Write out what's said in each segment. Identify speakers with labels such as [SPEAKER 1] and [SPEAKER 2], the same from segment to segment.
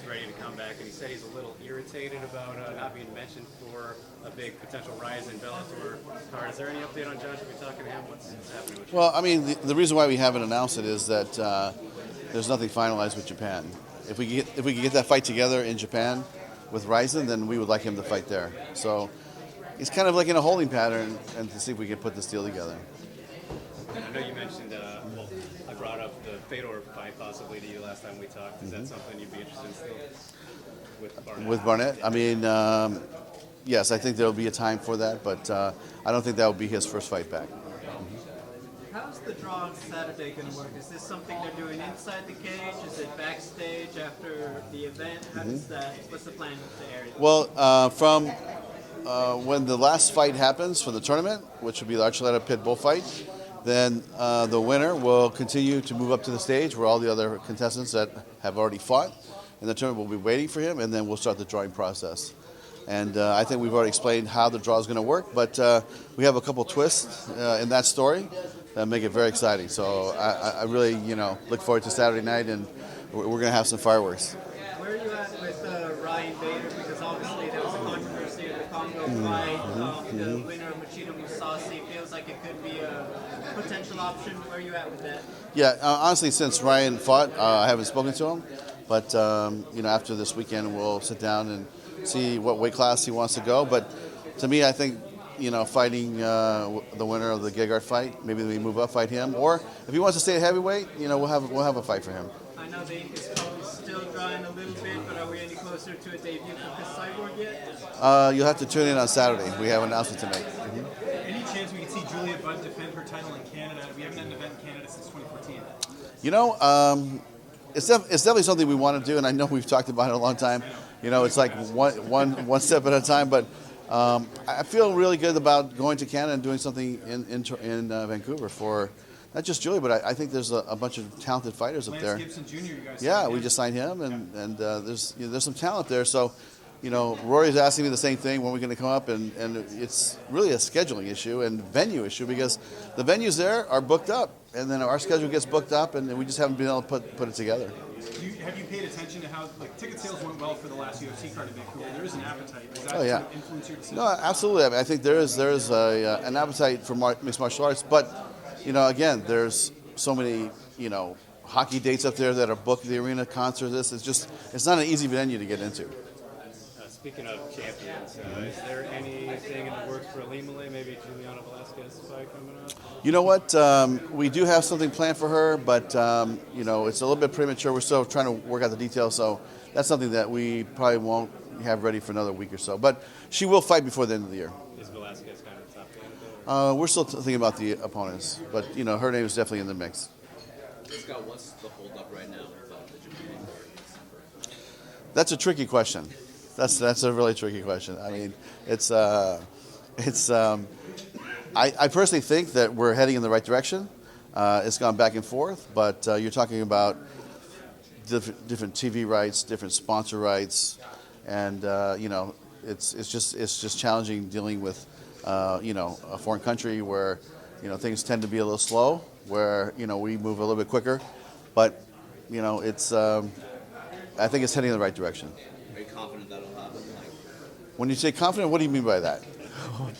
[SPEAKER 1] ready to come back, and he said he's a little irritated about not being mentioned for a big potential rise in Bellator card. Is there any update on Josh? Have you talking to him? What's happening with you?
[SPEAKER 2] Well, I mean, the reason why we haven't announced it is that there's nothing finalized with Japan. If we could get that fight together in Japan with Ryzen, then we would like him to fight there. So he's kind of like in a holding pattern, and to see if we can put this deal together.
[SPEAKER 1] I know you mentioned, I brought up the Fedor fight possibly to you last time we talked. Is that something you'd be interested in still with Barnett?
[SPEAKER 2] With Barnett? I mean, yes, I think there will be a time for that, but I don't think that will be his first fight back.
[SPEAKER 3] How's the draw on Saturday going to work? Is this something they're doing inside the cage? Is it backstage after the event? How does that? What's the plan with the area?
[SPEAKER 2] Well, from when the last fight happens for the tournament, which will be the Archuleta Pit Bull fight, then the winner will continue to move up to the stage where all the other contestants that have already fought in the tournament will be waiting for him, and then we'll start the drawing process. And I think we've already explained how the draw is going to work, but we have a couple twists in that story that make it very exciting. So I really, look forward to Saturday night, and we're going to have some fireworks.
[SPEAKER 3] Where are you at with Ryan Bader? Because obviously there was a controversy of the Congo fight. The winner of Machida Musasi feels like it could be a potential option. Where are you at with that?
[SPEAKER 2] Yeah, honestly, since Ryan fought, I haven't spoken to him. But, after this weekend, we'll sit down and see what weight class he wants to go. But to me, I think, fighting the winner of the Gegard fight, maybe we move up, fight him. Or if he wants to stay at heavyweight, we'll have a fight for him.
[SPEAKER 3] I know the ink is probably still drying a little bit, but are we any closer to a debut for Cris Cyborg yet?
[SPEAKER 2] You'll have to tune in on Saturday. We have an announcement to make.
[SPEAKER 4] Any chance we can see Julia Budd defend her title in Canada? We haven't had an event in Canada since 2014.
[SPEAKER 2] It's definitely something we want to do, and I know we've talked about it a long time. It's like one step at a time, but I feel really good about going to Canada and doing something in Vancouver for not just Julia, but I think there's a bunch of talented fighters up there.
[SPEAKER 4] Lance Gibson Jr., you guys.
[SPEAKER 2] Yeah, we just signed him, and there's some talent there. So, Rory's asking me the same thing, when we're going to come up, and it's really a scheduling issue and venue issue, because the venues there are booked up, and then our schedule gets booked up, and we just haven't been able to put it together.
[SPEAKER 4] Have you paid attention to how ticket sales went well for the last UFC card in Vancouver? There is an appetite. Does that sort of influence your decision?
[SPEAKER 2] No, absolutely. I mean, I think there is an appetite for mixed martial arts, but again, there's so many hockey dates up there that are booked, the arena concerts. It's not an easy venue to get into.
[SPEAKER 1] Speaking of champions, is there anything in the works for Alimale, maybe Juliana Velasquez fight coming up?
[SPEAKER 2] You know what? We do have something planned for her, but it's a little bit premature. We're still trying to work out the details, so that's something that we probably won't have ready for another week or so. But she will fight before the end of the year.
[SPEAKER 1] Is Velasquez kind of top candidate?
[SPEAKER 2] We're still thinking about the opponents, but her name is definitely in the mix.
[SPEAKER 5] Scott, what's the holdup right now with the Japan card in December?
[SPEAKER 2] That's a tricky question. That's a really tricky question. I mean, I personally think that we're heading in the right direction. It's gone back and forth, but you're talking about different TV rights, different sponsor rights, and it's just challenging dealing with a foreign country where things tend to be a little slow, where we move a little bit quicker, but I think it's heading in the right direction.
[SPEAKER 5] Are you confident that'll happen?
[SPEAKER 2] When you say confident, what do you mean by that?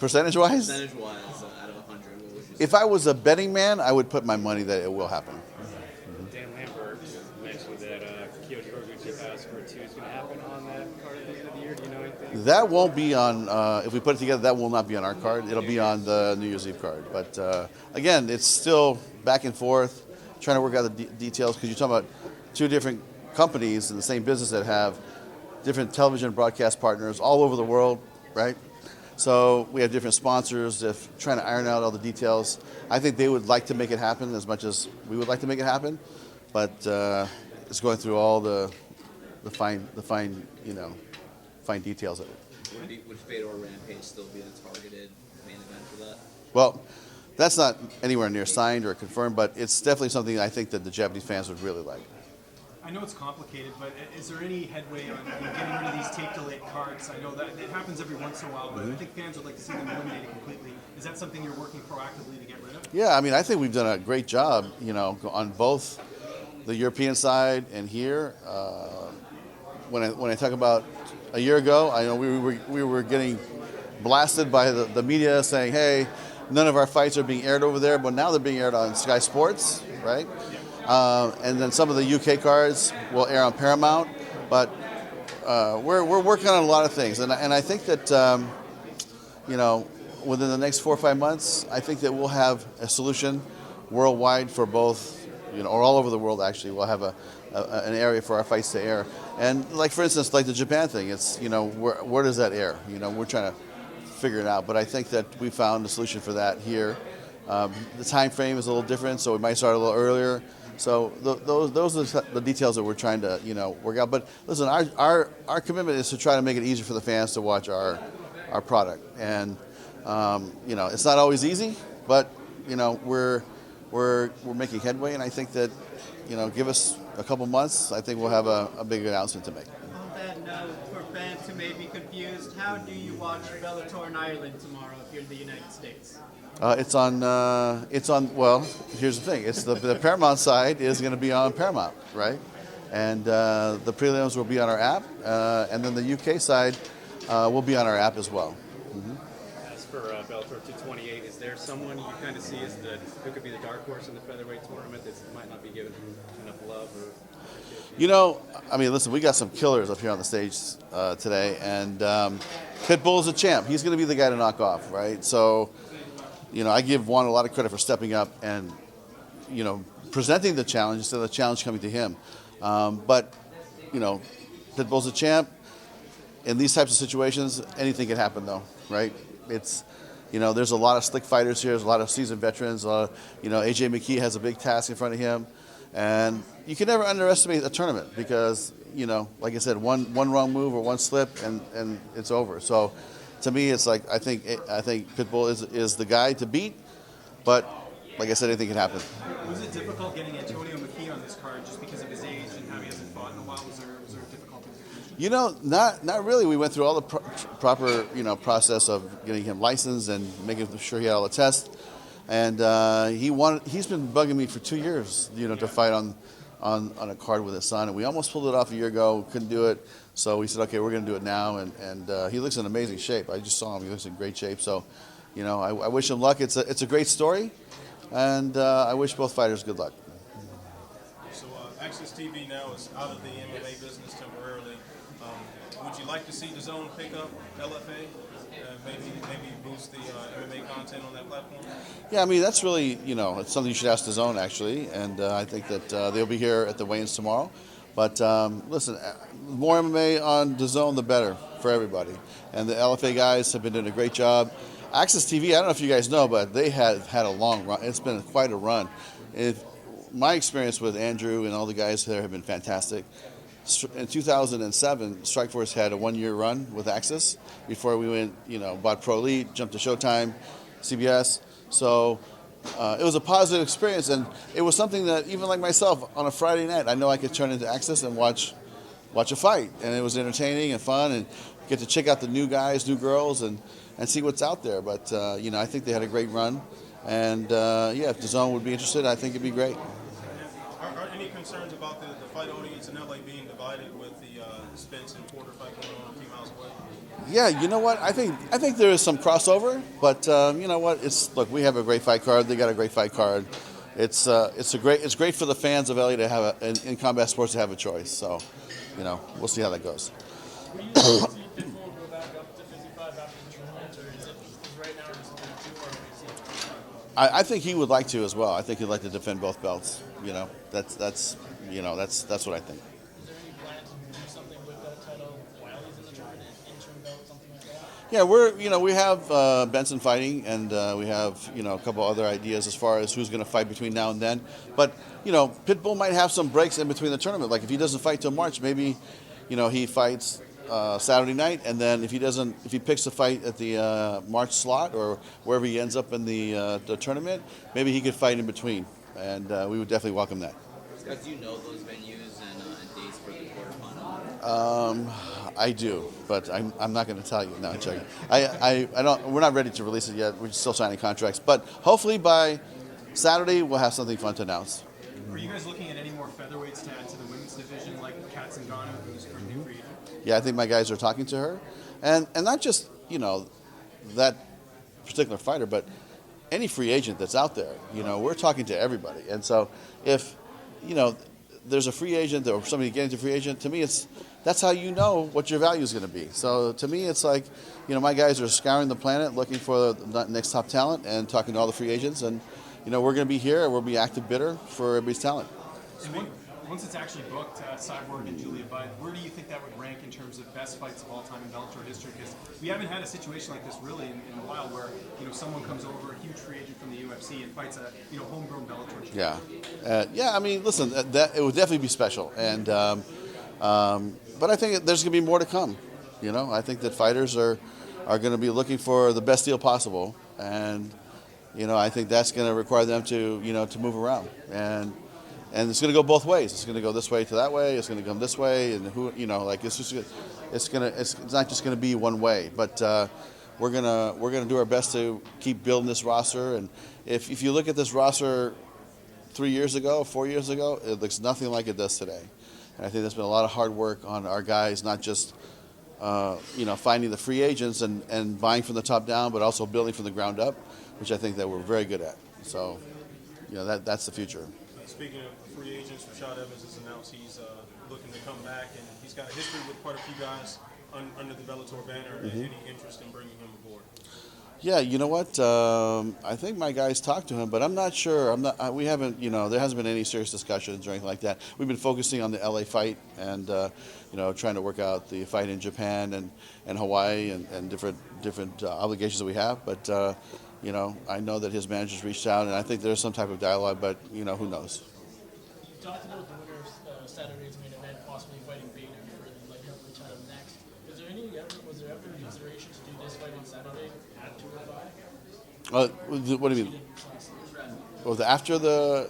[SPEAKER 2] Percentage-wise?
[SPEAKER 5] Percentage-wise, out of 100, what would you say?
[SPEAKER 2] If I was a betting man, I would put my money that it will happen.
[SPEAKER 1] Dan Lambert mentioned that Kyoji Horiguchi Pass for 2 is going to happen on that card at the end of the year. Do you know anything?
[SPEAKER 2] That won't be on, if we put it together, that will not be on our card. It'll be on the New Year's Eve card. But again, it's still back and forth, trying to work out the details, because you're talking about two different companies in the same business that have different television broadcast partners all over the world, right? So we have different sponsors, trying to iron out all the details. I think they would like to make it happen as much as we would like to make it happen, but it's going through all the fine details of it.
[SPEAKER 5] Would Fedor Rampage still be the targeted main event for that?
[SPEAKER 2] Well, that's not anywhere near signed or confirmed, but it's definitely something I think that the Japanese fans would really like.
[SPEAKER 4] I know it's complicated, but is there any headway on getting rid of these tape-delayed cards? I know that it happens every once in a while, but I think fans would like to see them eliminated completely. Is that something you're working proactively to get rid of?
[SPEAKER 2] Yeah, I mean, I think we've done a great job, on both the European side and here. when I talk about a year ago, I know we were getting blasted by the media saying, hey, none of our fights are being aired over there, but now they're being aired on Sky Sports, right? And then some of the UK cards will air on Paramount, but we're working on a lot of things, and I think that within the next 4 or 5 months, I think that we'll have a solution worldwide for both, or all over the world actually. We'll have an area for our fights to air, and like for instance, like the Japan thing, it's where does that air? We're trying to figure it out, but I think that we found a solution for that here. The time frame is a little different, so we might start a little earlier. So those are the details that we're trying to work out. But listen, our commitment is to try to make it easier for the fans to watch our product, and it's not always easy, but we're making headway, and I think that give us a couple months, I think we'll have a big announcement to make.
[SPEAKER 3] On that note, for fans who may be confused, how do you watch Bellator in Ireland tomorrow if you're in the United States?
[SPEAKER 2] It's on. Well, here's the thing. It's the Paramount side is going to be on Paramount, right? And the prelims will be on our app, and then the UK side will be on our app as well. Mm-hmm.
[SPEAKER 1] As for Bellator 228, is there someone you kind of see as who could be the dark horse in the featherweight tournament that might not be given enough love?
[SPEAKER 2] Listen, we got some killers up here on the stage today, and Pitbull's a champ. He's going to be the guy to knock off, right? So. I give Juan a lot of credit for stepping up and, presenting the challenge instead of the challenge coming to him. But Pitbull's a champ. In these types of situations, anything can happen, though, right? It's, there's a lot of slick fighters here. There's a lot of seasoned veterans. AJ McKee has a big task in front of him. And you can never underestimate a tournament because, like I said, one wrong move or one slip and it's over. So, to me, it's like I think Pitbull is the guy to beat, but like I said, anything can happen.
[SPEAKER 4] Was it difficult getting Antonio McKee on this card just because of his age and how he hasn't fought in a while? Was there difficulty?
[SPEAKER 2] Not really. We went through all the proper process of getting him licensed and making sure he had all the tests, and he's been bugging me for 2 years, to fight on a card with his son, and we almost pulled it off a year ago, couldn't do it. So we said, okay, we're going to do it now, and he looks in amazing shape. I just saw him; he looks in great shape. So, I wish him luck. It's a great story, and I wish both fighters good luck.
[SPEAKER 6] So, Access TV now is out of the MMA business temporarily. Would you like to see the Zone pick up LFA? Maybe boost the MMA content on that platform?
[SPEAKER 2] Yeah, that's really it's something you should ask the Zone actually, and I think that they'll be here at the weigh-ins tomorrow. But listen, the more MMA on DAZN, the better for everybody. And the LFA guys have been doing a great job. Access TV, I don't know if you guys know, but they have had a long run. It's been quite a run. My experience with Andrew and all the guys there have been fantastic. In 2007, Strikeforce had a 1-year run with Access before we went, bought Pro Elite, jumped to Showtime, CBS. So it was a positive experience, and it was something that even like myself on a Friday night, I know I could turn into Access and watch a fight, and it was entertaining and fun, and get to check out the new guys, new girls, and see what's out there. But I think they had a great run, and if DAZN would be interested, I think it'd be great.
[SPEAKER 6] Are any concerns about the fight audience in LA being divided with the Spence and Porter fight going on a few miles away?
[SPEAKER 2] Yeah, you know what? I think there is some crossover, but you know what? Look, we have a great fight card. They got a great fight card. It's great for the fans of LA to have in combat sports to have a choice. So, we'll see how that goes.
[SPEAKER 7] Will you see Pitbull go back up to 55 after the tournament, or is it right now, or is it going to do, or is it?
[SPEAKER 2] I think he would like to as well. I think he'd like to defend both belts. That's what I think.
[SPEAKER 7] Is there any plan to do something with that title while he's in the tournament, interim belt, something like that?
[SPEAKER 2] Yeah, we have Benson fighting, and we have a couple other ideas as far as who's going to fight between now and then. But Pitbull might have some breaks in between the tournament. Like if he doesn't fight till March, maybe he fights Saturday night, and then if he picks a fight at the March slot or wherever he ends up in the tournament, maybe he could fight in between, and we would definitely welcome that.
[SPEAKER 5] Scott, do you know those venues and dates for the quarterfinal?
[SPEAKER 2] I do, but I'm not going to tell you. No, I'm joking. I don't. We're not ready to release it yet. We're still signing contracts, but hopefully by Saturday we'll have something fun to announce.
[SPEAKER 4] Are you guys looking at any more featherweights to add to the women's division like Kat Zingano, who's currently a free agent?
[SPEAKER 2] Yeah, I think my guys are talking to her, and not just that particular fighter, but any free agent that's out there. We're talking to everybody, and so if there's a free agent or somebody getting to free agent, to me that's how you know what your value is going to be. So to me, it's like my guys are scouring the planet looking for the next top talent and talking to all the free agents, and we're going to be here and we'll be active bidder for everybody's talent.
[SPEAKER 4] And once it's actually booked, Cyborg and Julia Budd, where do you think that would rank in terms of best fights of all time in Bellator history? Because we haven't had a situation like this really in a while, where someone comes over, a huge free agent from the UFC, and fights a homegrown Bellator champion.
[SPEAKER 2] Yeah. I mean, listen, that it would definitely be special, and but I think there's going to be more to come. I think that fighters are going to be looking for the best deal possible, and I think that's going to require them to to move around, and it's going to go both ways. It's going to go this way to that way. It's going to come this way, and it's not just going to be one way. But we're gonna do our best to keep building this roster. And if you look at this roster 3 years ago, 4 years ago, it looks nothing like it does today. And I think there's been a lot of hard work on our guys, not just finding the free agents and buying from the top down, but also building from the ground up, which I think that we're very good at. So, that's the future.
[SPEAKER 6] Speaking of free agents, Rashad Evans has announced he's looking to come back, and he's got a history with quite a few guys under the Bellator banner.
[SPEAKER 2] Mm-hmm.
[SPEAKER 6] Any interest in bringing him aboard?
[SPEAKER 2] Yeah, you know what? I think my guys talked to him, but I'm not sure. We haven't. There hasn't been any serious discussions or anything like that. We've been focusing on the LA fight and trying to work out the fight in Japan and Hawaii and different obligations that we have. But I know that his managers reached out, and I think there's some type of dialogue. But who knows?
[SPEAKER 7] You talked about the winner of Saturday's main event possibly fighting Bader for the light heavyweight title next. Was there ever consideration to do this fight on Saturday at 205?
[SPEAKER 2] What do you mean? Was after the?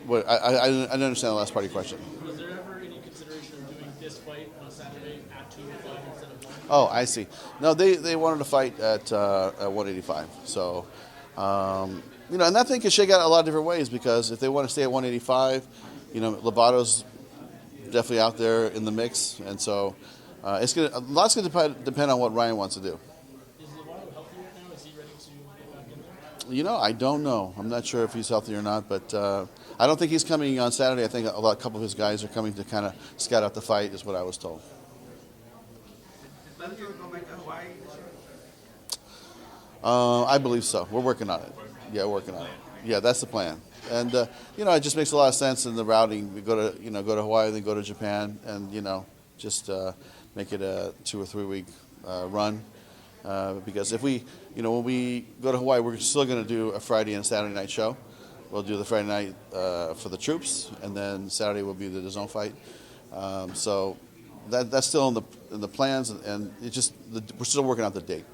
[SPEAKER 2] What? I didn't understand the last part of your question.
[SPEAKER 7] Was there ever any consideration of doing this fight on Saturday at 205 instead of 1?
[SPEAKER 2] Oh, I see. No, they wanted to fight at 185. So, and that thing could shake out a lot of different ways, because if they want to stay at 185, Lobato's definitely out there in the mix, and so a lot's gonna depend on what Ryan wants to do.
[SPEAKER 7] Is Lovato healthy right now? Is he ready to get back in there?
[SPEAKER 2] I don't know. I'm not sure if he's healthy or not, but I don't think he's coming on Saturday. I think a couple of his guys are coming to kind of scout out the fight, is what I was told. I believe so. We're working on it. Yeah, working on it. Yeah, that's the plan. And it just makes a lot of sense in the routing. We go to Hawaii, then go to Japan, and just make it a 2 or 3 week run. Because if we, when we go to Hawaii, we're still going to do a Friday and Saturday night show. We'll do the Friday night for the troops, and then Saturday will be the DAZN fight. So that's still in the plans, and we're still working out the date.